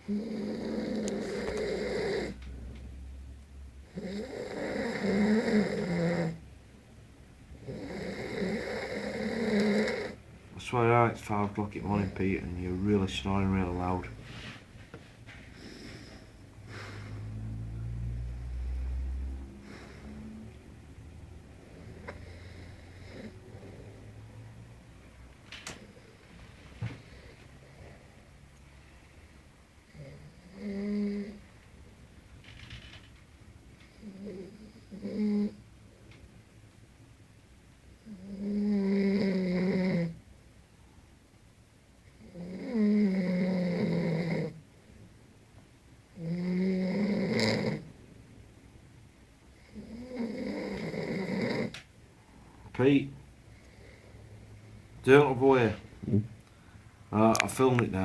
I swear out, it's 5 o'clock in the morning, Pete, and you're really snoring really loud. Pete, don't look away. I filmed it now.